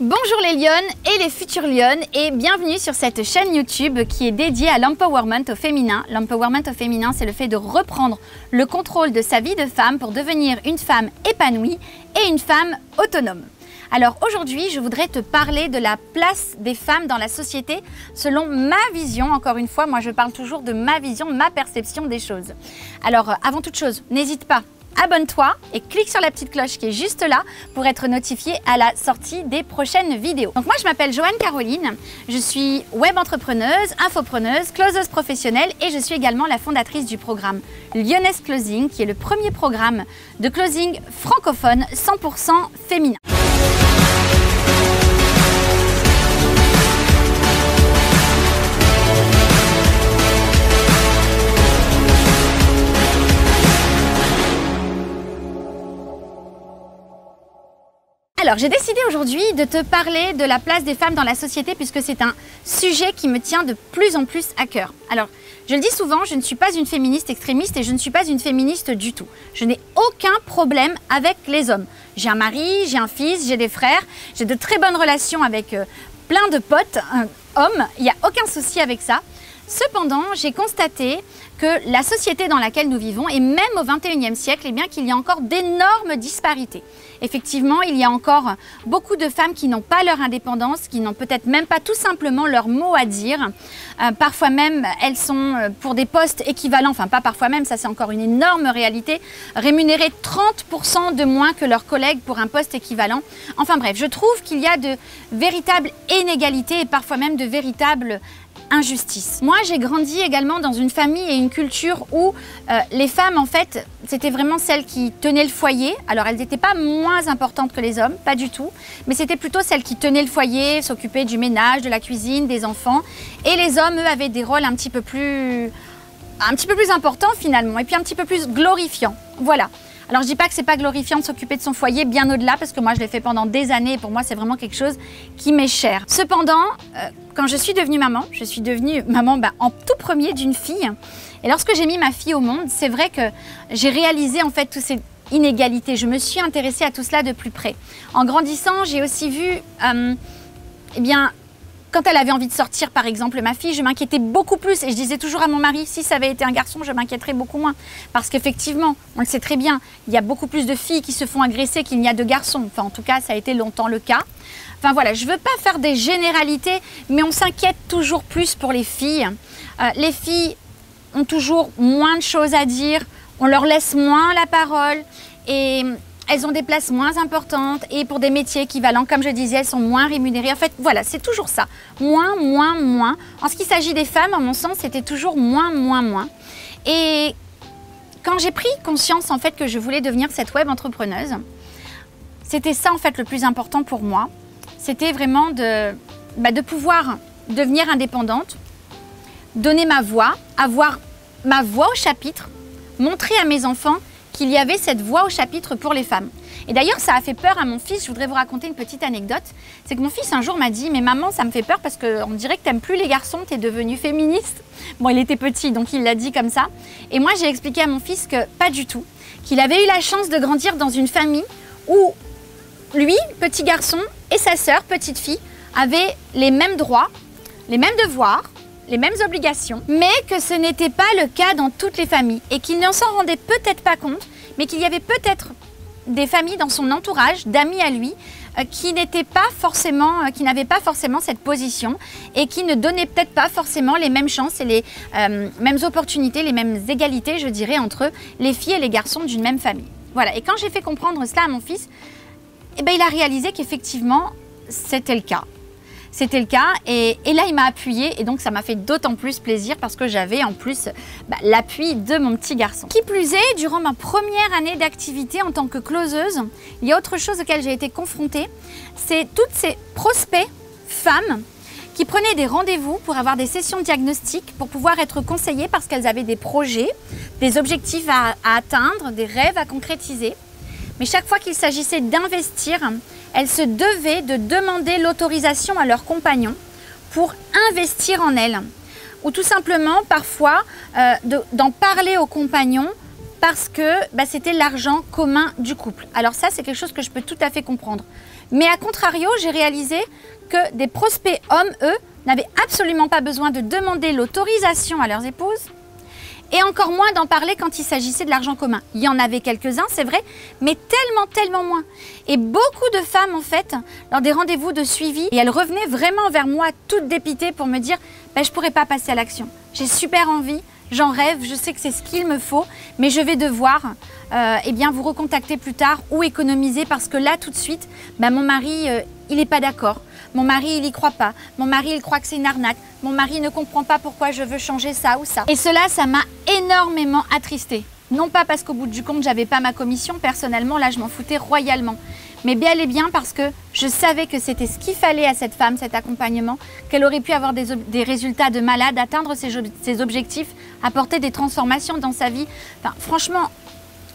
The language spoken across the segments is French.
Bonjour les lionnes et les futures lionnes et bienvenue sur cette chaîne YouTube qui est dédiée à l'empowerment au féminin. L'empowerment au féminin, c'est le fait de reprendre le contrôle de sa vie de femme pour devenir une femme épanouie et une femme autonome. Alors aujourd'hui, je voudrais te parler de la place des femmes dans la société selon ma vision. Encore une fois, moi je parle toujours de ma vision, ma perception des choses. Alors avant toute chose, n'hésite pas. Abonne-toi et clique sur la petite cloche qui est juste là pour être notifié à la sortie des prochaines vidéos. Donc moi je m'appelle Joanne Caroline, je suis web entrepreneuse, infopreneuse, closeuse professionnelle et je suis également la fondatrice du programme Lyonnaise Closing qui est le premier programme de closing francophone 100% féminin. Alors, j'ai décidé aujourd'hui de te parler de la place des femmes dans la société puisque c'est un sujet qui me tient de plus en plus à cœur. Alors, je le dis souvent, je ne suis pas une féministe extrémiste et je ne suis pas une féministe du tout. Je n'ai aucun problème avec les hommes. J'ai un mari, j'ai un fils, j'ai des frères, j'ai de très bonnes relations avec plein de potes hommes, il n'y a aucun souci avec ça. Cependant, j'ai constaté que la société dans laquelle nous vivons, et même au XXIe siècle, eh bien qu'il y a encore d'énormes disparités. Effectivement, il y a encore beaucoup de femmes qui n'ont pas leur indépendance, qui n'ont peut-être même pas tout simplement leur mot à dire. Parfois même, elles sont pour des postes équivalents, enfin pas parfois même, ça c'est encore une énorme réalité, rémunérées 30% de moins que leurs collègues pour un poste équivalent. Enfin bref, je trouve qu'il y a de véritables inégalités et parfois même de véritables injustice. Moi, j'ai grandi également dans une famille et une culture où les femmes, en fait, c'était vraiment celles qui tenaient le foyer. Alors, elles n'étaient pas moins importantes que les hommes, pas du tout, mais c'était plutôt celles qui tenaient le foyer, s'occupaient du ménage, de la cuisine, des enfants. Et les hommes, eux, avaient des rôles un petit peu plus importants finalement, et puis un petit peu plus glorifiants. Voilà. Alors, je dis pas que c'est pas glorifiant de s'occuper de son foyer, bien au-delà, parce que moi, je l'ai fait pendant des années et pour moi, c'est vraiment quelque chose qui m'est cher. Cependant, quand je suis devenue maman en tout premier d'une fille. Et lorsque j'ai mis ma fille au monde, c'est vrai que j'ai réalisé en fait toutes ces inégalités. Je me suis intéressée à tout cela de plus près. En grandissant, j'ai aussi vu, quand elle avait envie de sortir, par exemple, ma fille, je m'inquiétais beaucoup plus. Et je disais toujours à mon mari, si ça avait été un garçon, je m'inquiéterais beaucoup moins. Parce qu'effectivement, on le sait très bien, il y a beaucoup plus de filles qui se font agresser qu'il n'y a de garçons. Enfin, en tout cas, ça a été longtemps le cas. Enfin voilà, je ne veux pas faire des généralités, mais on s'inquiète toujours plus pour les filles. Les filles ont toujours moins de choses à dire, on leur laisse moins la parole et elles ont des places moins importantes et pour des métiers équivalents, comme je disais, elles sont moins rémunérées. En fait, voilà, c'est toujours ça. Moins, moins, moins. En ce qui s'agit des femmes, à mon sens, c'était toujours moins, moins, moins. Et quand j'ai pris conscience, en fait, que je voulais devenir cette web entrepreneuse, c'était ça, en fait, le plus important pour moi. C'était vraiment de pouvoir devenir indépendante, donner ma voix, avoir ma voix au chapitre, montrer à mes enfants qu'il y avait cette voix au chapitre pour les femmes. Et d'ailleurs, ça a fait peur à mon fils. Je voudrais vous raconter une petite anecdote. C'est que mon fils, un jour, m'a dit « Mais maman, ça me fait peur parce qu'on dirait que tu n'aimes plus les garçons, tu es devenue féministe. » Bon, il était petit, donc il l'a dit comme ça. Et moi, j'ai expliqué à mon fils que pas du tout, qu'il avait eu la chance de grandir dans une famille où lui, petit garçon, et sa sœur, petite fille, avaient les mêmes droits, les mêmes devoirs, les mêmes obligations, mais que ce n'était pas le cas dans toutes les familles et qu'il ne s'en rendait peut-être pas compte, mais qu'il y avait peut-être des familles dans son entourage, d'amis à lui, qui n'avaient pas forcément cette position et qui ne donnaient peut-être pas forcément les mêmes chances et les mêmes opportunités, les mêmes égalités, je dirais, entre les filles et les garçons d'une même famille. Voilà, et quand j'ai fait comprendre cela à mon fils, il a réalisé qu'effectivement, c'était le cas. C'était le cas et là il m'a appuyée et donc ça m'a fait d'autant plus plaisir parce que j'avais en plus l'appui de mon petit garçon. Qui plus est, durant ma première année d'activité en tant que closeuse, il y a autre chose auquel j'ai été confrontée, c'est toutes ces prospects femmes qui prenaient des rendez-vous pour avoir des sessions de diagnostic pour pouvoir être conseillées parce qu'elles avaient des projets, des objectifs à atteindre, des rêves à concrétiser. Mais chaque fois qu'il s'agissait d'investir, elles se devaient de demander l'autorisation à leur compagnon pour investir en elles. Ou tout simplement, parfois, d'en parler au compagnon parce que c'était l'argent commun du couple. Alors ça, c'est quelque chose que je peux tout à fait comprendre. Mais à contrario, j'ai réalisé que des prospects hommes, eux, n'avaient absolument pas besoin de demander l'autorisation à leurs épouses et encore moins d'en parler quand il s'agissait de l'argent commun. Il y en avait quelques-uns, c'est vrai, mais tellement moins. Et beaucoup de femmes, en fait, lors des rendez-vous de suivi, et elles revenaient vraiment vers moi toutes dépitées pour me dire ben, « je ne pourrais pas passer à l'action. J'ai super envie, j'en rêve, je sais que c'est ce qu'il me faut, mais je vais devoir eh bien, vous recontacter plus tard ou économiser parce que là, tout de suite, ben, mon mari, il n'est pas d'accord. Mon mari, il n'y croit pas. Mon mari, il croit que c'est une arnaque. Mon mari ne comprend pas pourquoi je veux changer ça ou ça. » Et cela, ça m'a énormément attristée. Non pas parce qu'au bout du compte, j'avais pas ma commission. Personnellement, là, je m'en foutais royalement. Mais bel et bien parce que je savais que c'était ce qu'il fallait à cette femme, cet accompagnement, qu'elle aurait pu avoir des résultats de malade, atteindre ses objectifs, apporter des transformations dans sa vie. Enfin, franchement,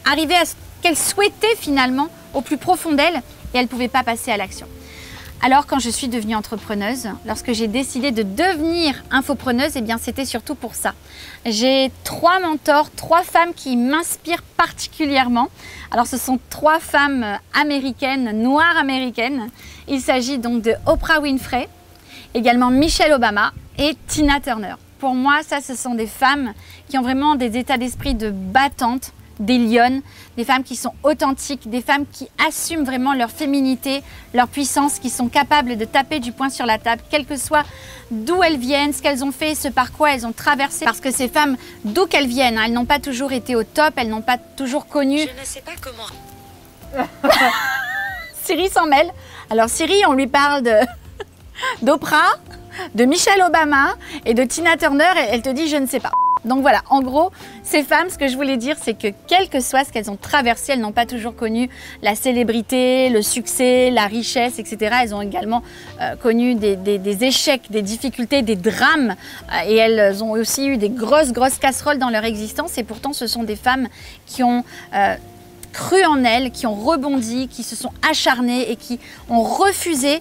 arriver à ce qu'elle souhaitait finalement au plus profond d'elle et elle ne pouvait pas passer à l'action. Alors, quand je suis devenue entrepreneuse, lorsque j'ai décidé de devenir infopreneuse, eh bien, c'était surtout pour ça. J'ai 3 mentors, 3 femmes qui m'inspirent particulièrement. Alors, ce sont 3 femmes américaines, noires américaines. Il s'agit donc de Oprah Winfrey, également Michelle Obama et Tina Turner. Pour moi, ça, ce sont des femmes qui ont vraiment des états d'esprit de battantes, des lionnes, des femmes qui sont authentiques, des femmes qui assument vraiment leur féminité, leur puissance, qui sont capables de taper du poing sur la table, quel que soit d'où elles viennent, ce qu'elles ont fait, ce par quoi elles ont traversé. Parce que ces femmes, d'où qu'elles viennent, elles n'ont pas toujours été au top, elles n'ont pas toujours connu. Je ne sais pas comment. Siri s'en mêle. Alors Siri, on lui parle d'Oprah, de Michelle Obama et de Tina Turner et elle te dit je ne sais pas. Donc voilà, en gros, ces femmes, ce que je voulais dire, c'est que quel que soit ce qu'elles ont traversé, elles n'ont pas toujours connu la célébrité, le succès, la richesse, etc. Elles ont également connu des échecs, des difficultés, des drames et elles ont aussi eu des grosses casseroles dans leur existence et pourtant ce sont des femmes qui ont cru en elles, qui ont rebondi, qui se sont acharnées et qui ont refusé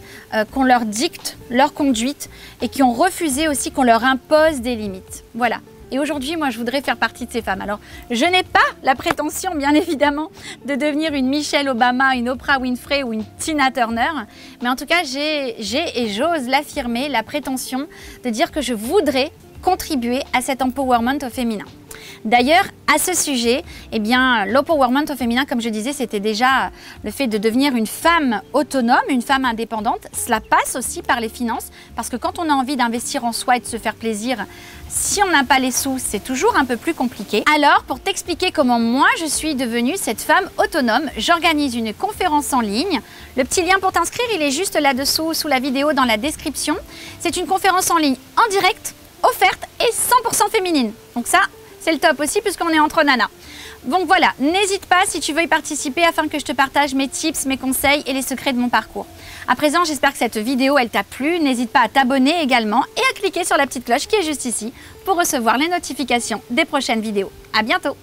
qu'on leur dicte leur conduite et qui ont refusé aussi qu'on leur impose des limites. Voilà. Et aujourd'hui, moi, je voudrais faire partie de ces femmes. Alors, je n'ai pas la prétention, bien évidemment, de devenir une Michelle Obama, une Oprah Winfrey ou une Tina Turner. Mais en tout cas, j'ai et j'ose l'affirmer, la prétention de dire que je voudrais contribuer à cet empowerment au féminin. D'ailleurs, à ce sujet, eh bien, l'empowerment au féminin, comme je disais, c'était déjà le fait de devenir une femme autonome, une femme indépendante. Cela passe aussi par les finances, parce que quand on a envie d'investir en soi et de se faire plaisir, si on n'a pas les sous, c'est toujours un peu plus compliqué. Alors, pour t'expliquer comment moi, je suis devenue cette femme autonome, j'organise une conférence en ligne. Le petit lien pour t'inscrire, il est juste là-dessous, sous la vidéo, dans la description. C'est une conférence en ligne en direct, offerte et 100% féminine. Donc ça, c'est le top aussi puisqu'on est entre nanas. Donc voilà, n'hésite pas si tu veux y participer afin que je te partage mes tips, mes conseils et les secrets de mon parcours. À présent, j'espère que cette vidéo, elle t'a plu. N'hésite pas à t'abonner également et à cliquer sur la petite cloche qui est juste ici pour recevoir les notifications des prochaines vidéos. À bientôt!